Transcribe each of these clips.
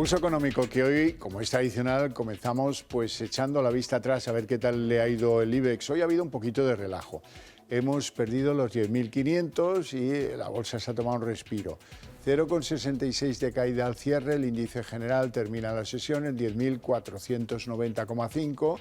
Pulso económico que hoy, como es tradicional, comenzamos pues echando la vista atrás a ver qué tal le ha ido el IBEX. Hoy ha habido un poquito de relajo. Hemos perdido los 10.500 y la bolsa se ha tomado un respiro. 0,66 de caída al cierre, el índice general termina la sesión en 10.490,5,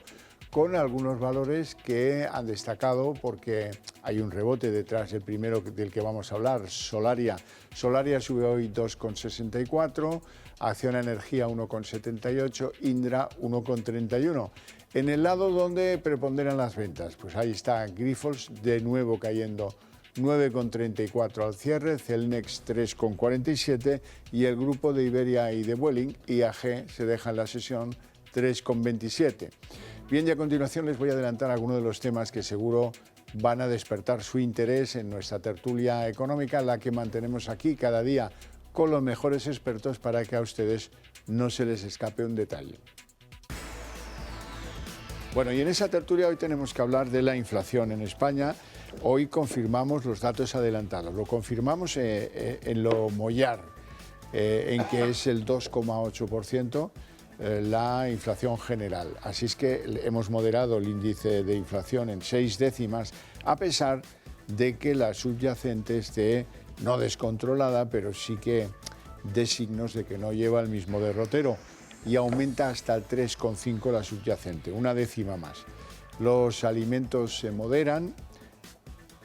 con algunos valores que han destacado porque hay un rebote detrás. El primero del que vamos a hablar, Solaria. Solaria sube hoy 2,64, Acciona Energía 1,78, Indra 1,31. En el lado donde preponderan las ventas, pues ahí está Grifols de nuevo cayendo 9,34 al cierre, Celnex 3,47 y el grupo de Iberia y de Vueling, IAG, se deja en la sesión 3,27. Bien, y a continuación les voy a adelantar algunos de los temas que seguro van a despertar su interés en nuestra tertulia económica, la que mantenemos aquí cada día con los mejores expertos para que a ustedes no se les escape un detalle. Bueno, y en esa tertulia hoy tenemos que hablar de la inflación en España. Hoy confirmamos los datos adelantados, lo confirmamos en lo Mollar, en que es el 2,8%. La inflación general. Así es que hemos moderado el índice de inflación en 6 décimas, a pesar de que la subyacente esté no descontrolada, pero sí que de signos de que no lleva el mismo derrotero, y aumenta hasta el 3,5 la subyacente, una décima más. Los alimentos se moderan.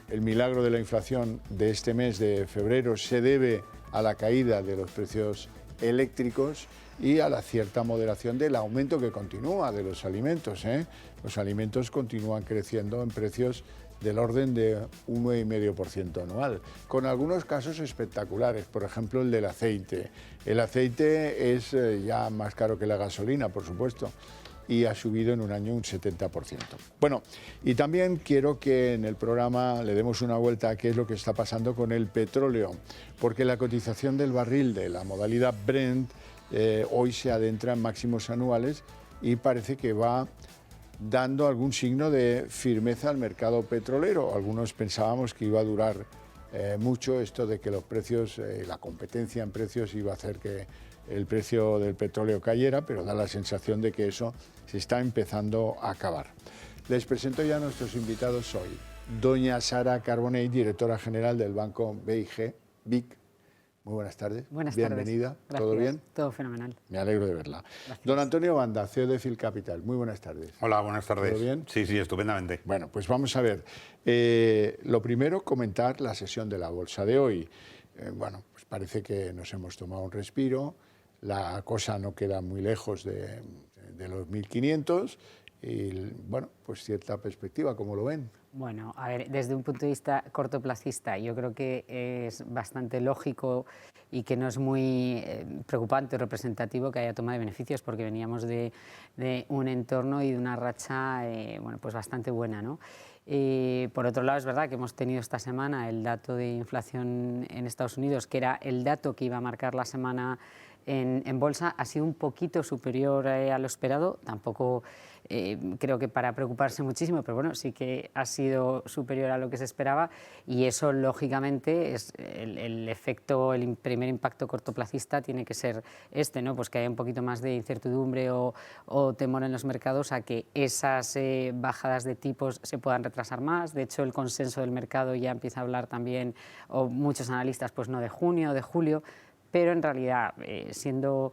El milagro de la inflación de este mes de febrero se debe a la caída de los precios eléctricos y a la cierta moderación del aumento que continúa de los alimentos. Los alimentos continúan creciendo en precios del orden de 1,5% anual, con algunos casos espectaculares, por ejemplo el del aceite. El aceite es ya más caro que la gasolina, por supuesto, y ha subido en un año un 70%. Bueno, y también quiero que en el programa le demos una vuelta a qué es lo que está pasando con el petróleo, porque la cotización del barril de la modalidad Brent hoy se adentra en máximos anuales y parece que va dando algún signo de firmeza al mercado petrolero. Algunos pensábamos que iba a durar mucho esto de que los precios, la competencia en precios iba a hacer que el precio del petróleo cayera, pero da la sensación de que eso se está empezando a acabar. Les presento ya a nuestros invitados hoy. Doña Sara Carbonell, directora general del banco BIG. Muy buenas tardes. Buenas Bienvenida. tardes. Gracias. ¿Todo bien? Todo fenomenal. Me alegro de verla. Gracias. Don Antonio Banda, CEO de Fil Capital. Muy buenas tardes. Hola, buenas tardes. ¿Todo bien? Sí, estupendamente. Bueno, pues vamos a ver. Lo primero, comentar la sesión de la bolsa de hoy. Bueno, pues parece que nos hemos tomado un respiro. La cosa no queda muy lejos de los 1.500 y, bueno, pues cierta perspectiva, ¿cómo lo ven? Bueno, a ver, desde un punto de vista cortoplacista, yo creo que es bastante lógico y que no es muy preocupante o representativo que haya toma de beneficios, porque veníamos de un entorno y de una racha bueno, pues bastante buena, ¿no? Por otro lado, es verdad que hemos tenido esta semana el dato de inflación en Estados Unidos, que era el dato que iba a marcar la semana en bolsa, ha sido un poquito superior a lo esperado. Tampoco creo que para preocuparse muchísimo, pero bueno, sí que ha sido superior a lo que se esperaba, y eso lógicamente es el efecto, el primer impacto cortoplacista tiene que ser este, ¿no? Pues que haya un poquito más de incertidumbre o temor en los mercados a que esas bajadas de tipos se puedan retrasar más. De hecho, el consenso del mercado ya empieza a hablar también, o muchos analistas, pues no de junio o de julio, pero en realidad, siendo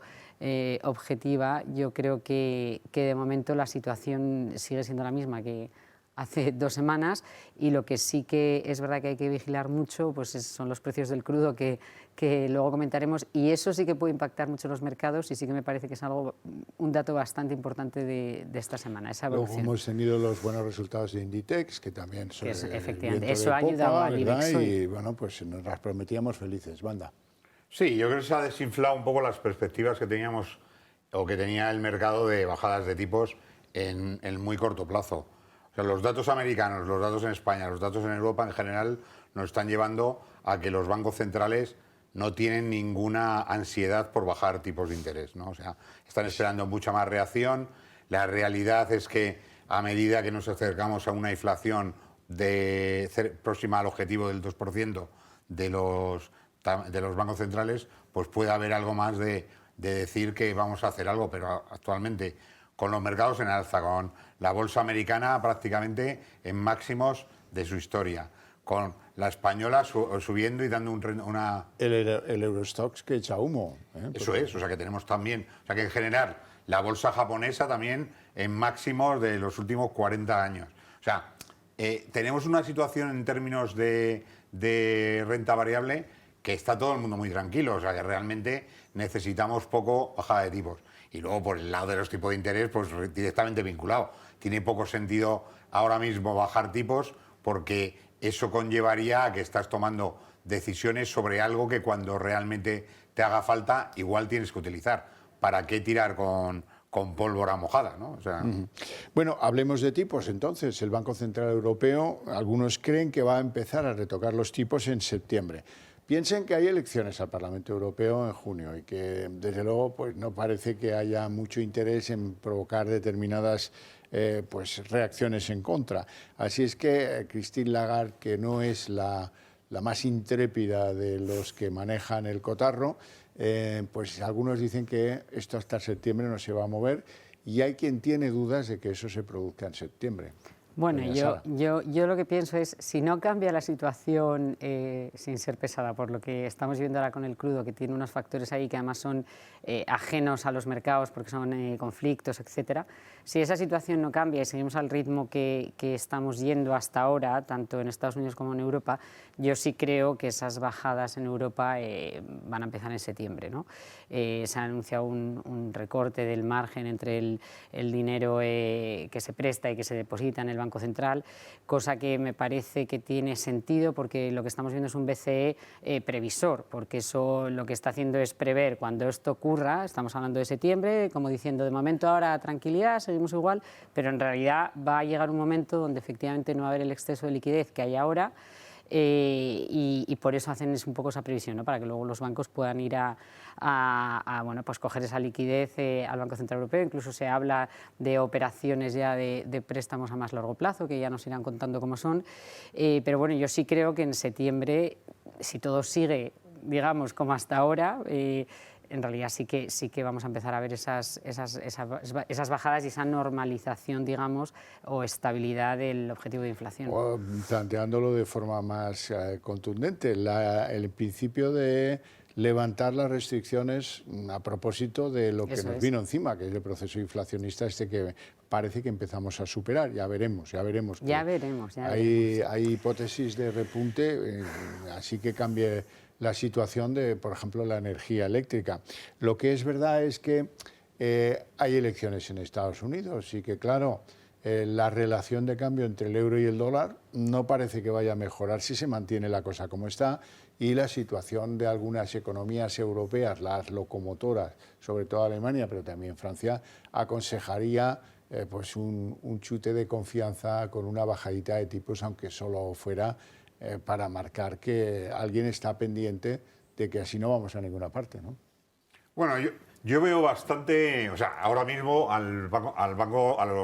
objetiva, yo creo que de momento la situación sigue siendo la misma que hace 2 semanas, y lo que sí que es verdad que hay que vigilar mucho pues son los precios del crudo, que luego comentaremos, y eso sí que puede impactar mucho los mercados, y sí que me parece que es un dato bastante importante de esta semana, esa evolución. Luego hemos tenido los buenos resultados de Inditex, que también son efectivamente, eso ha ayudado al IBEX hoy. Y bueno, pues nos las prometíamos felices. Banda. Sí, yo creo que se ha desinflado un poco las perspectivas que teníamos o que tenía el mercado de bajadas de tipos en muy corto plazo. O sea, los datos americanos, los datos en España, los datos en Europa en general nos están llevando a que los bancos centrales no tienen ninguna ansiedad por bajar tipos de interés, ¿no? O sea, están esperando mucha más reacción. La realidad es que a medida que nos acercamos a una inflación próxima al objetivo del 2% de los bancos centrales, pues puede haber algo más de de decir que vamos a hacer algo, pero actualmente con los mercados en alza, con la bolsa americana prácticamente en máximos de su historia, con la española subiendo y dando una... El Eurostoxx que echa humo. Eso es, o sea que tenemos también, o sea que en general la bolsa japonesa también en máximos de los últimos 40 años. O sea, tenemos una situación en términos de renta variable que está todo el mundo muy tranquilo, o sea que realmente necesitamos poco bajada de tipos. Y luego por el lado de los tipos de interés, pues directamente vinculado. Tiene poco sentido ahora mismo bajar tipos porque eso conllevaría a que estás tomando decisiones sobre algo que cuando realmente te haga falta igual tienes que utilizar. ¿Para qué tirar con pólvora mojada, ¿no? O sea... Bueno, hablemos de tipos entonces. El Banco Central Europeo, algunos creen que va a empezar a retocar los tipos en septiembre. Piensen que hay elecciones al Parlamento Europeo en junio y que, desde luego, pues no parece que haya mucho interés en provocar determinadas pues, reacciones en contra. Así es que Christine Lagarde, que no es la más intrépida de los que manejan el cotarro, pues algunos dicen que esto hasta septiembre no se va a mover y hay quien tiene dudas de que eso se produzca en septiembre. Bueno, yo lo que pienso es, si no cambia la situación, sin ser pesada, por lo que estamos viendo ahora con el crudo, que tiene unos factores ahí que además son ajenos a los mercados porque son conflictos, etcétera, si esa situación no cambia y seguimos al ritmo que estamos yendo hasta ahora, tanto en Estados Unidos como en Europa, yo sí creo que esas bajadas en Europa van a empezar en septiembre, ¿no? Se ha anunciado un recorte del margen entre el dinero que se presta y que se deposita en el Banco Central, cosa que me parece que tiene sentido porque lo que estamos viendo es un BCE previsor, porque eso lo que está haciendo es prever cuando esto ocurra, estamos hablando de septiembre, como diciendo de momento ahora tranquilidad, seguimos igual, pero en realidad va a llegar un momento donde efectivamente no va a haber el exceso de liquidez que hay ahora. Y por eso hacen un poco esa previsión, ¿no? Para que luego los bancos puedan ir bueno, pues coger esa liquidez al Banco Central Europeo. Incluso se habla de operaciones ya de préstamos a más largo plazo, que ya nos irán contando cómo son. Pero bueno, yo sí creo que en septiembre, si todo sigue, digamos, como hasta ahora, en realidad sí que vamos a empezar a ver esas bajadas y esa normalización, digamos, o estabilidad del objetivo de inflación. O, planteándolo de forma más contundente, el principio de levantar las restricciones a propósito de lo que nos vino encima, que es el proceso inflacionista que parece que empezamos a superar. Ya veremos. Ya veremos. Hay hipótesis de repunte, así que cambie la situación de, por ejemplo, la energía eléctrica. Lo que es verdad es que hay elecciones en Estados Unidos y que, claro, la relación de cambio entre el euro y el dólar no parece que vaya a mejorar si se mantiene la cosa como está y la situación de algunas economías europeas, las locomotoras, sobre todo Alemania, pero también Francia, aconsejaría pues un chute de confianza con una bajadita de tipos, aunque solo fuera para marcar que alguien está pendiente de que así no vamos a ninguna parte, ¿no? Bueno, yo veo bastante, o sea, ahora mismo a los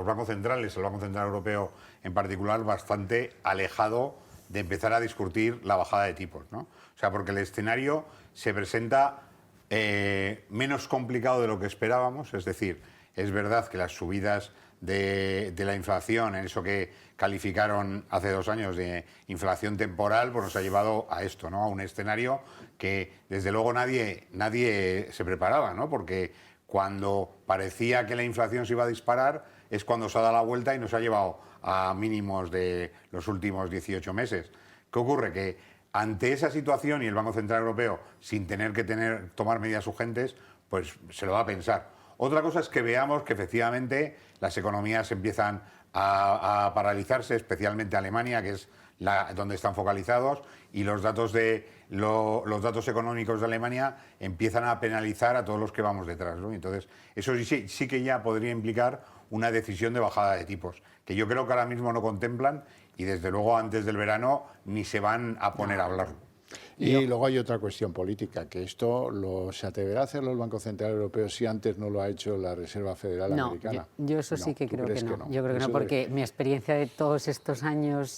bancos centrales, al Banco Central Europeo en particular, bastante alejado de empezar a discutir la bajada de tipos, ¿no? O sea, porque el escenario se presenta menos complicado de lo que esperábamos, es decir, es verdad que las subidas de la inflación, en eso que calificaron hace 2 años de inflación temporal, pues nos ha llevado a esto, ¿no? A un escenario que desde luego nadie se preparaba, ¿no? Porque cuando parecía que la inflación se iba a disparar es cuando se ha dado la vuelta y nos ha llevado a mínimos de los últimos 18 meses. ¿Qué ocurre? Que ante esa situación y el Banco Central Europeo, sin tener que tomar medidas urgentes, pues se lo va a pensar. Otra cosa es que veamos que efectivamente las economías empiezan a paralizarse, especialmente Alemania, que es donde están focalizados, y los datos económicos de Alemania empiezan a penalizar a todos los que vamos detrás, ¿no? Entonces, eso sí que ya podría implicar una decisión de bajada de tipos, que yo creo que ahora mismo no contemplan y desde luego antes del verano ni se van a poner a hablar. Y luego hay otra cuestión política, que esto se atreverá a hacerlo el Banco Central Europeo si antes no lo ha hecho la Reserva Federal Americana. Yo eso sí que creo que no. Yo creo que no, porque mi experiencia de todos estos años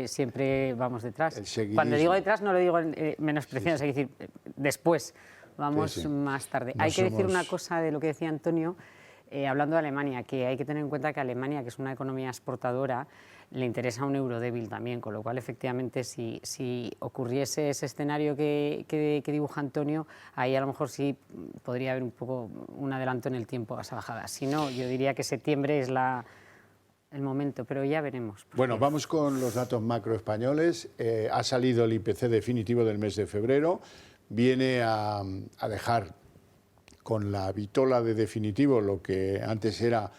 siempre vamos detrás. Cuando digo detrás no lo digo menospreciando, es decir, después. O vamos Sí, sí. más tarde. No Hay que decir somos- una cosa de lo que decía Antonio, hablando de Alemania, que hay que tener en cuenta que Alemania, que es una economía exportadora, le interesa un euro débil también, con lo cual efectivamente si ocurriese ese escenario que dibuja Antonio, ahí a lo mejor sí podría haber un poco un adelanto en el tiempo a esa bajada. Si no, yo diría que septiembre es el momento, pero ya veremos. Bueno, vamos con los datos macro españoles. Ha salido el IPC definitivo del mes de febrero. Viene a dejar con la vitola de definitivo lo que antes era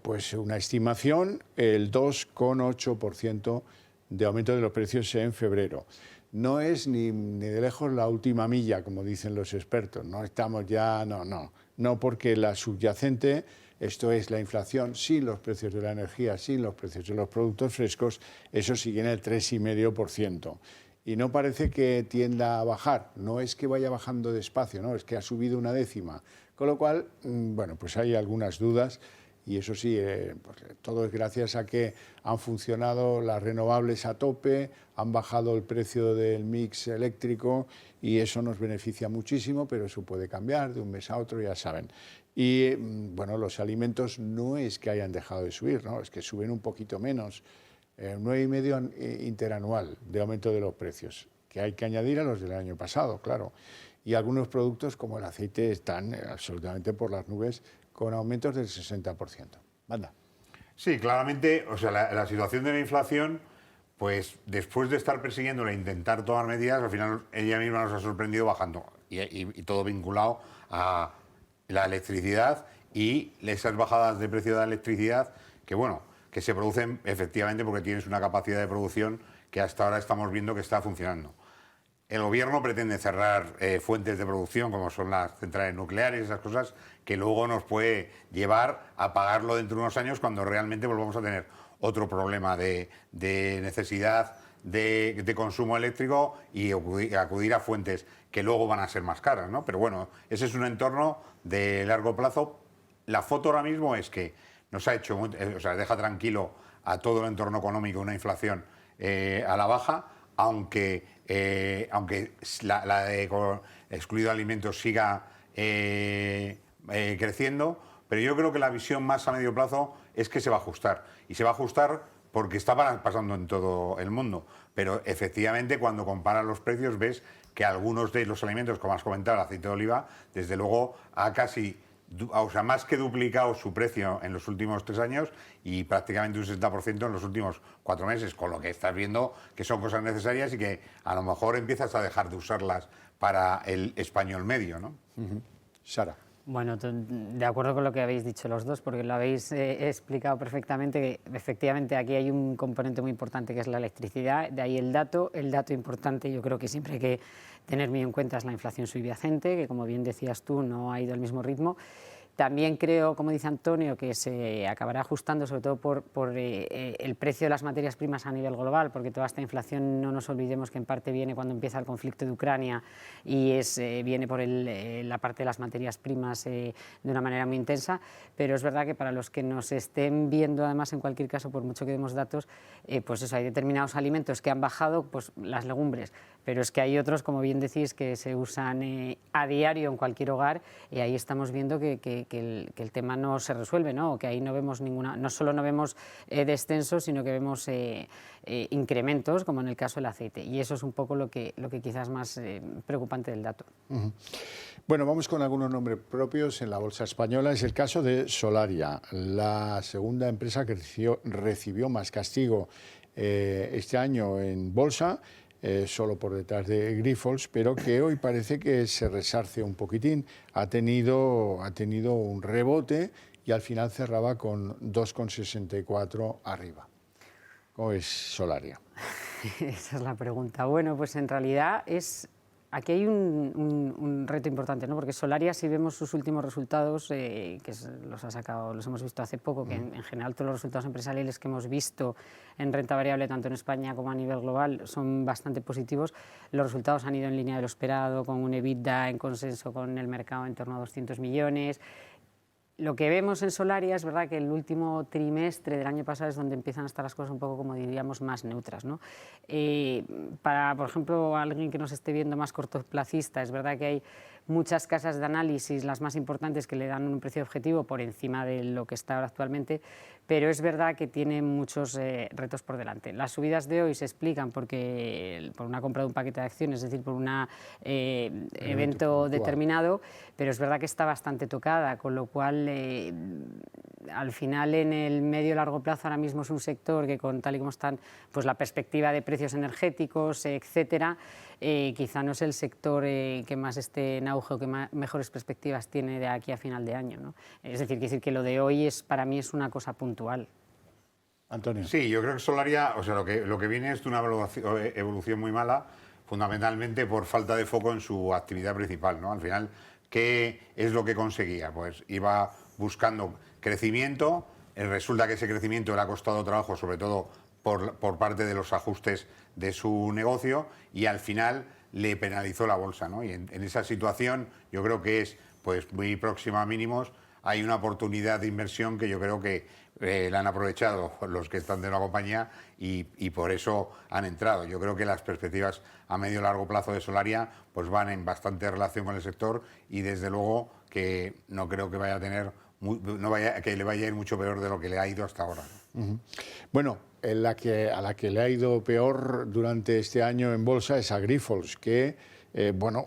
pues una estimación, el 2,8% de aumento de los precios en febrero. No es ni de lejos la última milla, como dicen los expertos. No estamos ya, no, porque la subyacente, esto es la inflación sin los precios de la energía, sin los precios de los productos frescos, eso sigue en el 3,5%. Y no parece que tienda a bajar, no es que vaya bajando despacio, no, es que ha subido una décima. Con lo cual, bueno, pues hay algunas dudas y eso sí, pues todo es gracias a que han funcionado las renovables a tope, han bajado el precio del mix eléctrico y eso nos beneficia muchísimo, pero eso puede cambiar de un mes a otro, ya saben. Y bueno, los alimentos no es que hayan dejado de subir, ¿no? Es que suben un poquito menos. 9,5 interanual de aumento de los precios, que hay que añadir a los del año pasado, claro. Y algunos productos como el aceite están absolutamente por las nubes con aumentos del 60%. Manda. Sí, claramente, o sea, la situación de la inflación, pues después de estar persiguiéndola e intentar tomar medidas, al final ella misma nos ha sorprendido bajando. Y todo vinculado a la electricidad y esas bajadas de precio de la electricidad que, bueno, que se producen efectivamente porque tienes una capacidad de producción que hasta ahora estamos viendo que está funcionando. El gobierno pretende cerrar fuentes de producción como son las centrales nucleares, esas cosas que luego nos puede llevar a pagarlo dentro de unos años cuando realmente volvamos a tener otro problema de necesidad de consumo eléctrico y acudir a fuentes que luego van a ser más caras, ¿no? Pero bueno, ese es un entorno de largo plazo. La foto ahora mismo es que nos ha hecho, o sea, deja tranquilo a todo el entorno económico una inflación a la baja, aunque la de excluido alimentos siga creciendo, pero yo creo que la visión más a medio plazo es que se va a ajustar. Y se va a ajustar porque está pasando en todo el mundo. Pero efectivamente, cuando comparas los precios, ves que algunos de los alimentos, como has comentado, el aceite de oliva, desde luego ha casi... O sea, más que duplicado su precio en los últimos 3 años y prácticamente un 60% en los últimos 4 meses, con lo que estás viendo que son cosas necesarias y que a lo mejor empiezas a dejar de usarlas para el español medio, ¿no? Sara. Bueno, de acuerdo con lo que habéis dicho los dos, porque lo habéis explicado perfectamente, que efectivamente aquí hay un componente muy importante que es la electricidad, de ahí el dato importante, yo creo que siempre hay que tener muy en cuenta es la inflación subyacente, que como bien decías tú no ha ido al mismo ritmo. También creo, como dice Antonio, que se acabará ajustando sobre todo por el precio de las materias primas a nivel global, porque toda esta inflación no nos olvidemos que en parte viene cuando empieza el conflicto de Ucrania y viene por la parte de las materias primas de una manera muy intensa, pero es verdad que para los que nos estén viendo, además en cualquier caso, por mucho que demos datos, pues eso, hay determinados alimentos que han bajado, pues las legumbres, pero es que hay otros, como bien decís, que se usan a diario en cualquier hogar y ahí estamos viendo que el tema no se resuelve, ¿no? Que ahí no vemos no solo no vemos descensos, sino que vemos incrementos, como en el caso del aceite. Y eso es un poco lo que quizás más preocupante del dato. Bueno, vamos con algunos nombres propios en la bolsa española. Es el caso de Solaria, la segunda empresa que recibió más castigo este año en bolsa, solo por detrás de Grifols, pero que hoy parece que se resarce un poquitín. Ha tenido un rebote y al final cerraba con 2,64 arriba. ¿Cómo es Solaria? Esa es la pregunta. Bueno, pues en realidad aquí hay un reto importante, ¿no? Porque Solaria, si vemos sus últimos resultados, los hemos visto hace poco, que en general todos los resultados empresariales que hemos visto en renta variable, tanto en España como a nivel global, son bastante positivos. Los resultados han ido en línea de lo esperado, con un EBITDA en consenso con el mercado en torno a 200 millones. Lo que vemos en Solaria es verdad que el último trimestre del año pasado es donde empiezan a estar las cosas un poco, como diríamos, más neutras, ¿no? Para, por ejemplo, alguien que nos esté viendo más cortoplacista, es verdad que hay muchas casas de análisis, las más importantes, que le dan un precio objetivo por encima de lo que está ahora actualmente, pero es verdad que tiene muchos retos por delante. Las subidas de hoy se explican por una compra de un paquete de acciones, es decir, por un evento determinado, pero es verdad que está bastante tocada, con lo cual al final en el medio y largo plazo ahora mismo es un sector que, con tal y como están pues la perspectiva de precios energéticos, etcétera, quizá no es el sector que más esté en auge o que mejores perspectivas tiene de aquí a final de año, ¿no? Es decir, que lo de hoy para mí es una cosa puntual. Antonio. Sí, yo creo que Solaria, o sea, lo que viene es de una evolución muy mala, fundamentalmente por falta de foco en su actividad principal, ¿no? Al final, ¿qué es lo que conseguía? Pues iba buscando crecimiento, resulta que ese crecimiento le ha costado trabajo, sobre todo por parte de los ajustes de su negocio, y al final le penalizó la bolsa, ¿no? Y en esa situación yo creo que es pues muy próxima a mínimos. Hay una oportunidad de inversión que yo creo que la han aprovechado los que están de la compañía y por eso han entrado. Yo creo que las perspectivas a medio y largo plazo de Solaria pues van en bastante relación con el sector, y desde luego que no creo que vaya a tener que le vaya a ir mucho peor de lo que le ha ido hasta ahora. Bueno, a la que le ha ido peor durante este año en bolsa es a Grifols, que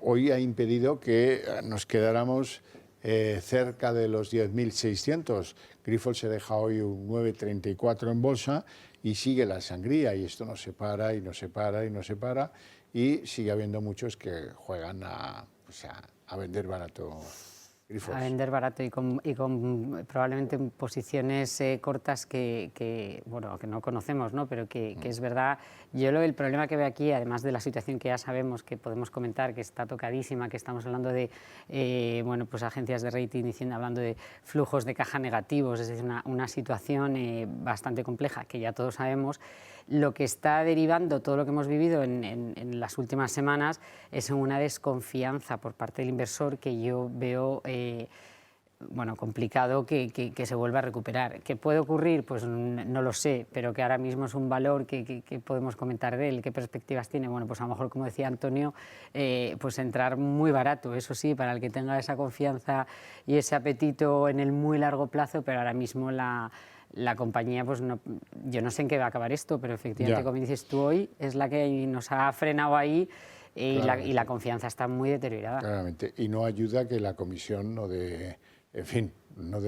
hoy ha impedido que nos quedáramos cerca de los 10.600. Grifols se deja hoy un 9,34 en bolsa y sigue la sangría, y esto no se para y no se para y no se para, y sigue habiendo muchos que juegan a vender barato Grifols. A vender barato y con probablemente posiciones cortas que no conocemos, ¿no? Pero que es verdad. El problema que veo aquí, además de la situación que ya sabemos, que podemos comentar, que está tocadísima, que estamos hablando de agencias de rating hablando de flujos de caja negativos, es decir, una situación bastante compleja, que ya todos sabemos. Lo que está derivando todo lo que hemos vivido en las últimas semanas es una desconfianza por parte del inversor que yo veo complicado que se vuelva a recuperar. ¿Qué puede ocurrir? Pues no lo sé, pero que ahora mismo es un valor que podemos comentar de él. ¿Qué perspectivas tiene? Bueno, pues a lo mejor, como decía Antonio, pues entrar muy barato, eso sí, para el que tenga esa confianza y ese apetito en el muy largo plazo, pero ahora mismo la compañía, pues yo no sé en qué va a acabar esto, pero efectivamente, como dices tú hoy, es la que nos ha frenado ahí y la confianza está muy deteriorada. Claramente, y no ayuda que la comisión no dé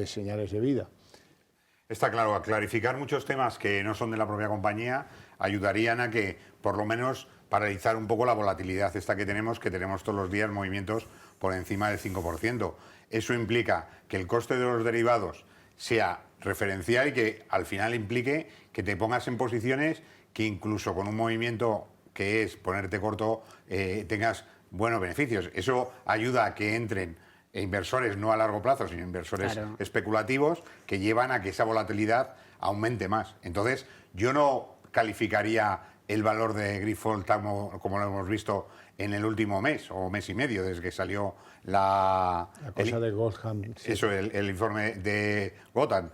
señales de vida. Está claro, a clarificar muchos temas que no son de la propia compañía ayudarían a que, por lo menos, paralizar un poco la volatilidad esta que tenemos todos los días movimientos por encima del 5%. Eso implica que el coste de los derivados sea referencial y que al final implique que te pongas en posiciones que incluso con un movimiento que es ponerte corto tengas buenos beneficios. Eso ayuda a que entren inversores no a largo plazo, sino inversores especulativos que llevan a que esa volatilidad aumente más. Entonces, yo no calificaría el valor de Grifols como lo hemos visto en el último mes o mes y medio, desde que salió de Gotham. Sí. Eso, el informe de Gotham.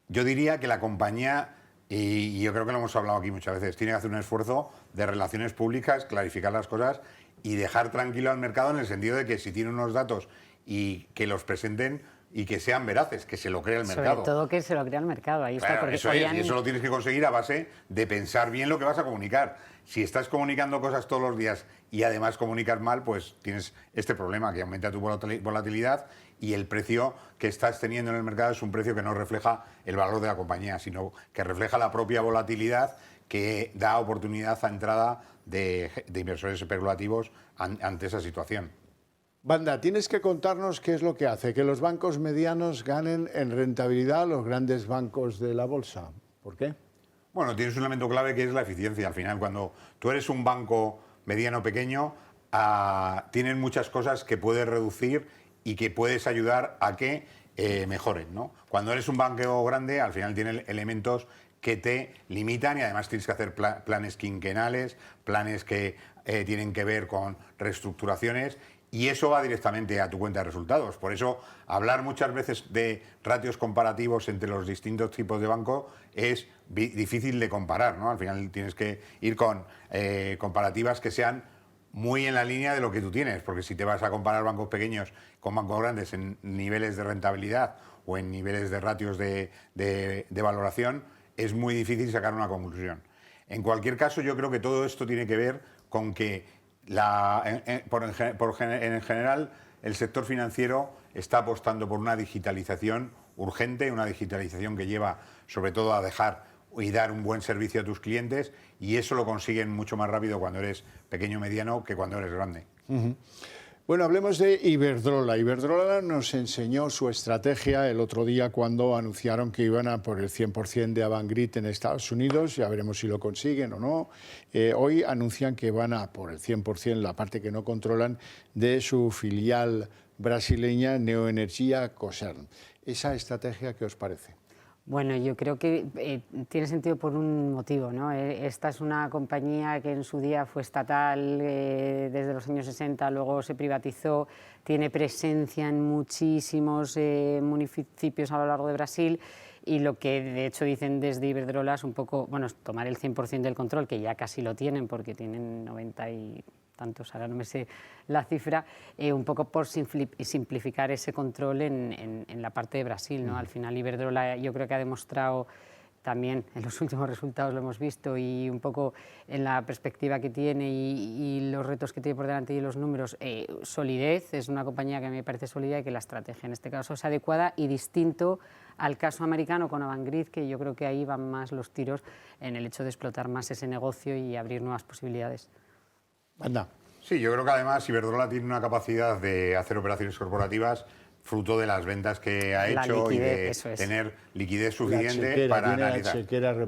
Yo diría que la compañía, y yo creo que lo hemos hablado aquí muchas veces, tiene que hacer un esfuerzo de relaciones públicas, clarificar las cosas y dejar tranquilo al mercado, en el sentido de que si tiene unos datos y que los presenten y que sean veraces, que se lo crea el mercado. Sobre todo que se lo crea el mercado, ahí está. Porque eso es, y eso lo tienes que conseguir a base de pensar bien lo que vas a comunicar. Si estás comunicando cosas todos los días y además comunicas mal, pues tienes este problema, que aumenta tu volatilidad, y el precio que estás teniendo en el mercado es un precio que no refleja el valor de la compañía, sino que refleja la propia volatilidad que da oportunidad a entrada de inversores especulativos ante esa situación. Banda, tienes que contarnos qué es lo que hace que los bancos medianos ganen en rentabilidad a los grandes bancos de la bolsa. ¿Por qué? Bueno, tienes un elemento clave que es la eficiencia. Al final, cuando tú eres un banco mediano pequeño, tienes muchas cosas que puedes reducir y que puedes ayudar a que mejoren, ¿no? Cuando eres un banco grande, al final tienes elementos que te limitan, y además tienes que hacer planes quinquenales, planes que tienen que ver con reestructuraciones, y eso va directamente a tu cuenta de resultados. Por eso, hablar muchas veces de ratios comparativos entre los distintos tipos de banco es difícil de comparar, ¿no? Al final tienes que ir con comparativas que sean muy en la línea de lo que tú tienes, porque si te vas a comparar bancos pequeños con bancos grandes en niveles de rentabilidad o en niveles de ratios de valoración, es muy difícil sacar una conclusión. En cualquier caso, yo creo que todo esto tiene que ver con que en general el sector financiero está apostando por una digitalización urgente, una digitalización que lleva sobre todo a dejar y dar un buen servicio a tus clientes, y eso lo consiguen mucho más rápido cuando eres pequeño o mediano que cuando eres grande. Bueno, hablemos de Iberdrola. Iberdrola nos enseñó su estrategia el otro día cuando anunciaron que iban a por el 100% de Avangrid en Estados Unidos. Ya veremos si lo consiguen o no. Hoy anuncian que van a por el 100%, la parte que no controlan, de su filial brasileña Neoenergia Cosern. ¿Esa estrategia qué os parece? Bueno, yo creo que tiene sentido por un motivo, ¿no? Esta es una compañía que en su día fue estatal desde los años 60, luego se privatizó, tiene presencia en muchísimos municipios a lo largo de Brasil, y lo que de hecho dicen desde Iberdrola es un poco, bueno, es tomar el 100% del control, que ya casi lo tienen porque tienen 90 y tantos, ahora no me sé la cifra, un poco por simplificar ese control en la parte de Brasil, ¿no? Al final Iberdrola yo creo que ha demostrado también, en los últimos resultados lo hemos visto, y un poco en la perspectiva que tiene y los retos que tiene por delante y los números, solidez. Es una compañía que me parece sólida y que la estrategia en este caso es adecuada, y distinto al caso americano con Avangrid, que yo creo que ahí van más los tiros en el hecho de explotar más ese negocio y abrir nuevas posibilidades. Anda. Sí, yo creo que además Iberdrola tiene una capacidad de hacer operaciones corporativas fruto de las ventas que ha hecho, liquidez, y de tener liquidez suficiente para analizar.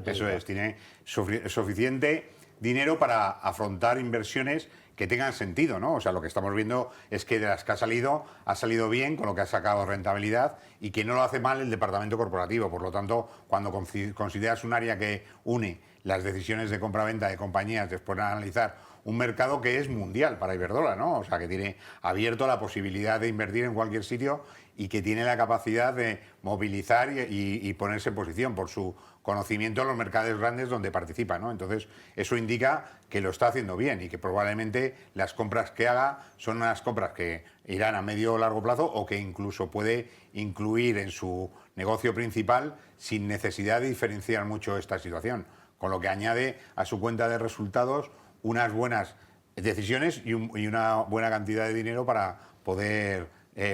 Eso es, tiene suficiente dinero para afrontar inversiones que tengan sentido, ¿no? O sea, lo que estamos viendo es que de las que ha salido bien, con lo que ha sacado rentabilidad, y que no lo hace mal el departamento corporativo. Por lo tanto, cuando consideras un área que une las decisiones de compra-venta de compañías después de analizar un mercado que es mundial para Iberdrola, ¿no? O sea, que tiene abierto la posibilidad de invertir en cualquier sitio y que tiene la capacidad de movilizar y ponerse en posición por su conocimiento en los mercados grandes donde participa, ¿no? Entonces, eso indica que lo está haciendo bien y que probablemente las compras que haga son unas compras que irán a medio o largo plazo, o que incluso puede incluir en su negocio principal sin necesidad de diferenciar mucho esta situación, con lo que añade a su cuenta de resultados unas buenas decisiones y una buena cantidad de dinero para poder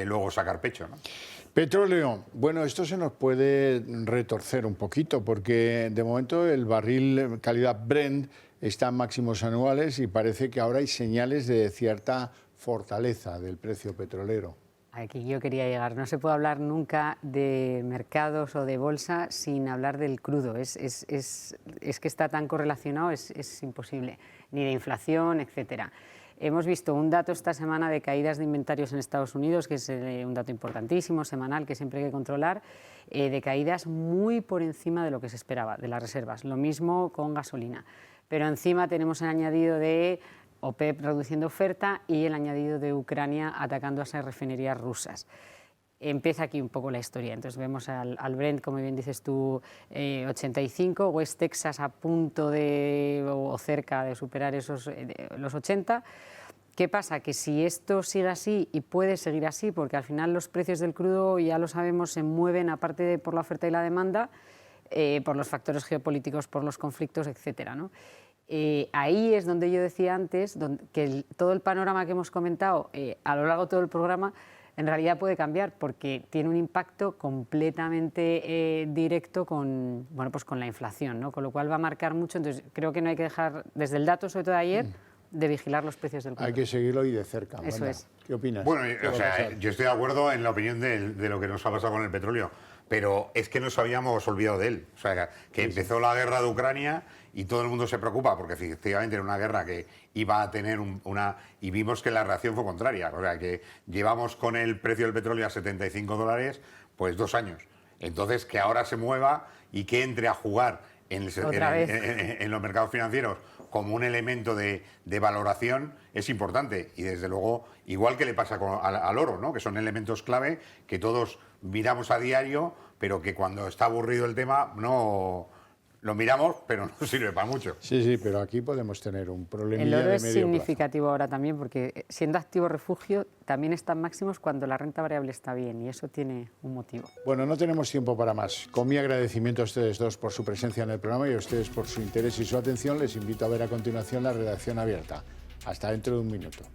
luego sacar pecho, ¿no? Petróleo. Bueno, esto se nos puede retorcer un poquito porque de momento el barril calidad Brent está en máximos anuales y parece que ahora hay señales de cierta fortaleza del precio petrolero. Aquí yo quería llegar. No se puede hablar nunca de mercados o de bolsa sin hablar del crudo. Es que está tan correlacionado, es imposible. Ni de inflación, etcétera. Hemos visto un dato esta semana de caídas de inventarios en Estados Unidos, que es un dato importantísimo, semanal, que siempre hay que controlar, de caídas muy por encima de lo que se esperaba, de las reservas. Lo mismo con gasolina. Pero encima tenemos el añadido de OPEP reduciendo oferta y el añadido de Ucrania atacando a esas refinerías rusas. Empieza aquí un poco la historia. Entonces vemos al Brent, como bien dices tú, 85, West Texas a punto de o cerca de superar los 80. ¿Qué pasa? Que si esto sigue así, y puede seguir así, porque al final los precios del crudo, ya lo sabemos, se mueven aparte de por la oferta y la demanda, por los factores geopolíticos, por los conflictos, etcétera, ¿no? Ahí es donde yo decía antes que todo el panorama que hemos comentado a lo largo de todo el programa en realidad puede cambiar, porque tiene un impacto completamente directo con la inflación, ¿no? Con lo cual va a marcar mucho. Entonces creo que no hay que dejar, desde el dato sobre todo de ayer, de vigilar los precios del crudo. Hay que seguirlo y de cerca. Eso es. ¿Qué opinas? Bueno, o sea, yo estoy de acuerdo en la opinión de lo que nos ha pasado con el petróleo, pero es que nos habíamos olvidado de él. O sea, que empezó la guerra de Ucrania y todo el mundo se preocupa porque efectivamente era una guerra que iba a tener y vimos que la reacción fue contraria. O sea, que llevamos con el precio del petróleo a $75 pues 2 años. Entonces, que ahora se mueva y que entre a jugar en los mercados financieros como un elemento de valoración es importante. Y desde luego, igual que le pasa al oro, ¿no? Que son elementos clave que todos miramos a diario, pero que cuando está aburrido el tema no lo miramos, pero no sirve para mucho. Sí, pero aquí podemos tener un problemilla El oro de es medio significativo ahora también porque siendo activo refugio también están máximos cuando la renta variable está bien y eso tiene un motivo. Bueno, no tenemos tiempo para más. Con mi agradecimiento a ustedes dos por su presencia en el programa y a ustedes por su interés y su atención, les invito a ver a continuación la redacción abierta. Hasta dentro de un minuto.